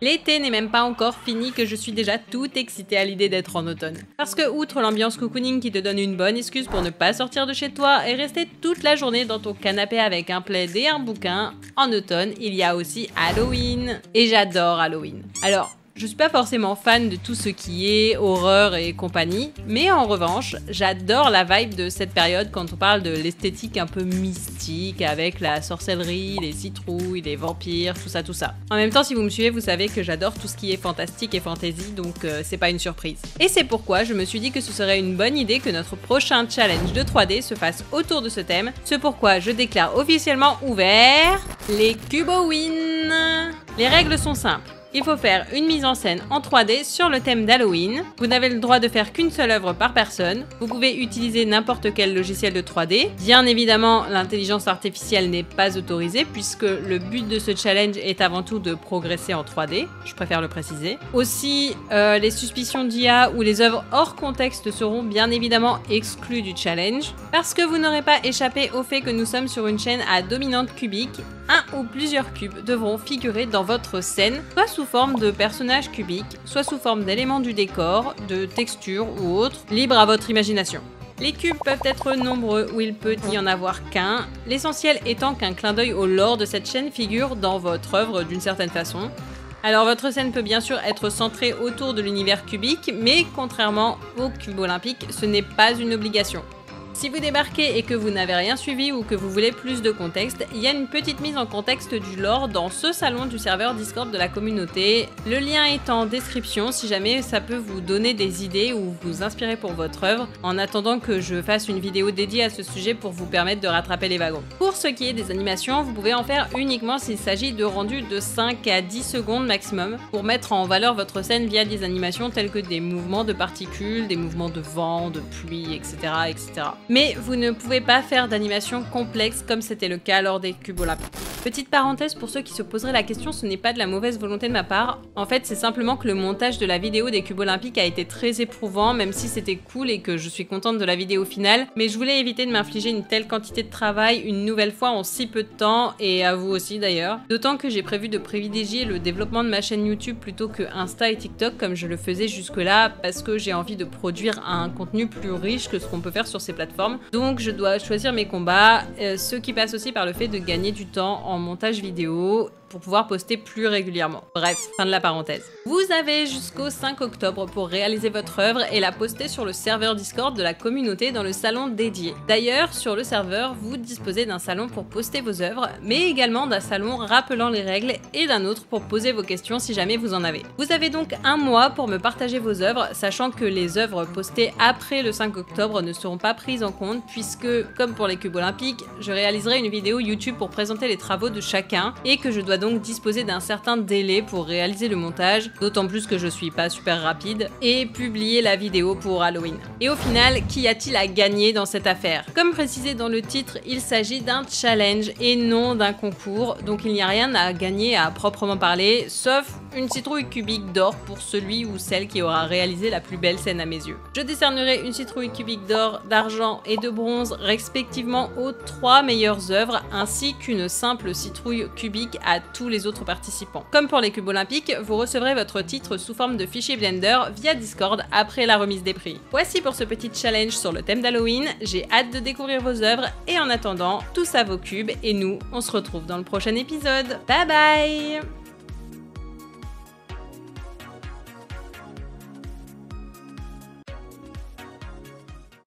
L'été n'est même pas encore fini que je suis déjà toute excitée à l'idée d'être en automne. Parce que outre l'ambiance cocooning qui te donne une bonne excuse pour ne pas sortir de chez toi et rester toute la journée dans ton canapé avec un plaid et un bouquin, en automne, il y a aussi Halloween. Et j'adore Halloween. Alors, je suis pas forcément fan de tout ce qui est horreur et compagnie, mais en revanche, j'adore la vibe de cette période quand on parle de l'esthétique un peu mystique avec la sorcellerie, les citrouilles, les vampires, tout ça. En même temps, si vous me suivez, vous savez que j'adore tout ce qui est fantastique et fantasy, donc c'est pas une surprise. Et c'est pourquoi je me suis dit que ce serait une bonne idée que notre prochain challenge de 3D se fasse autour de ce thème, ce pourquoi je déclare officiellement ouvert les Cubowin. Les règles sont simples. Il faut faire une mise en scène en 3D sur le thème d'Halloween. Vous n'avez le droit de faire qu'une seule œuvre par personne. Vous pouvez utiliser n'importe quel logiciel de 3D. Bien évidemment, l'intelligence artificielle n'est pas autorisée puisque le but de ce challenge est avant tout de progresser en 3D. Je préfère le préciser. Aussi, les suspicions d'IA ou les œuvres hors contexte seront bien évidemment exclues du challenge parce que vous n'aurez pas échappé au fait que nous sommes sur une chaîne à dominante cubique. Un ou plusieurs cubes devront figurer dans votre scène, soit sous forme de personnages cubiques, soit sous forme d'éléments du décor, de textures ou autres, libre à votre imagination. Les cubes peuvent être nombreux ou il peut n'y en avoir qu'un, l'essentiel étant qu'un clin d'œil au lore de cette chaîne figure dans votre œuvre d'une certaine façon. Alors votre scène peut bien sûr être centrée autour de l'univers cubique, mais contrairement au cube olympique, ce n'est pas une obligation. Si vous débarquez et que vous n'avez rien suivi ou que vous voulez plus de contexte, il y a une petite mise en contexte du lore dans ce salon du serveur Discord de la communauté. Le lien est en description si jamais ça peut vous donner des idées ou vous inspirer pour votre œuvre, en attendant que je fasse une vidéo dédiée à ce sujet pour vous permettre de rattraper les wagons. Pour ce qui est des animations, vous pouvez en faire uniquement s'il s'agit de rendus de 5 à 10 secondes maximum pour mettre en valeur votre scène via des animations telles que des mouvements de particules, des mouvements de vent, de pluie, etc. Mais vous ne pouvez pas faire d'animation complexe comme c'était le cas lors des cubes olympiques. Petite parenthèse pour ceux qui se poseraient la question, ce n'est pas de la mauvaise volonté de ma part. En fait, c'est simplement que le montage de la vidéo des cubes olympiques a été très éprouvant, même si c'était cool et que je suis contente de la vidéo finale. Mais je voulais éviter de m'infliger une telle quantité de travail une nouvelle fois en si peu de temps, et à vous aussi d'ailleurs. D'autant que j'ai prévu de privilégier le développement de ma chaîne YouTube plutôt que Insta et TikTok comme je le faisais jusque-là, parce que j'ai envie de produire un contenu plus riche que ce qu'on peut faire sur ces plateformes. Donc je dois choisir mes combats, ce qui passe aussi par le fait de gagner du temps en montage vidéo pour pouvoir poster plus régulièrement. Bref, fin de la parenthèse. Vous avez jusqu'au 5 octobre pour réaliser votre œuvre et la poster sur le serveur Discord de la communauté dans le salon dédié. D'ailleurs, sur le serveur, vous disposez d'un salon pour poster vos œuvres, mais également d'un salon rappelant les règles et d'un autre pour poser vos questions si jamais vous en avez. Vous avez donc un mois pour me partager vos œuvres, sachant que les œuvres postées après le 5 octobre ne seront pas prises en compte puisque, comme pour les cubes olympiques, je réaliserai une vidéo YouTube pour présenter les travaux de chacun et que je dois donc disposer d'un certain délai pour réaliser le montage, d'autant plus que je suis pas super rapide, et publier la vidéo pour Halloween. Et au final, qu'y a-t-il à gagner dans cette affaire? Comme précisé dans le titre, il s'agit d'un challenge et non d'un concours, donc il n'y a rien à gagner à proprement parler, sauf une citrouille cubique d'or pour celui ou celle qui aura réalisé la plus belle scène à mes yeux. Je décernerai une citrouille cubique d'or, d'argent et de bronze respectivement aux 3 meilleures œuvres, ainsi qu'une simple citrouille cubique à tous les autres participants. Comme pour les cubes olympiques, vous recevrez votre titre sous forme de fichier Blender via Discord après la remise des prix. Voici pour ce petit challenge sur le thème d'Halloween, j'ai hâte de découvrir vos œuvres et en attendant, tous à vos cubes et nous, on se retrouve dans le prochain épisode. Bye bye!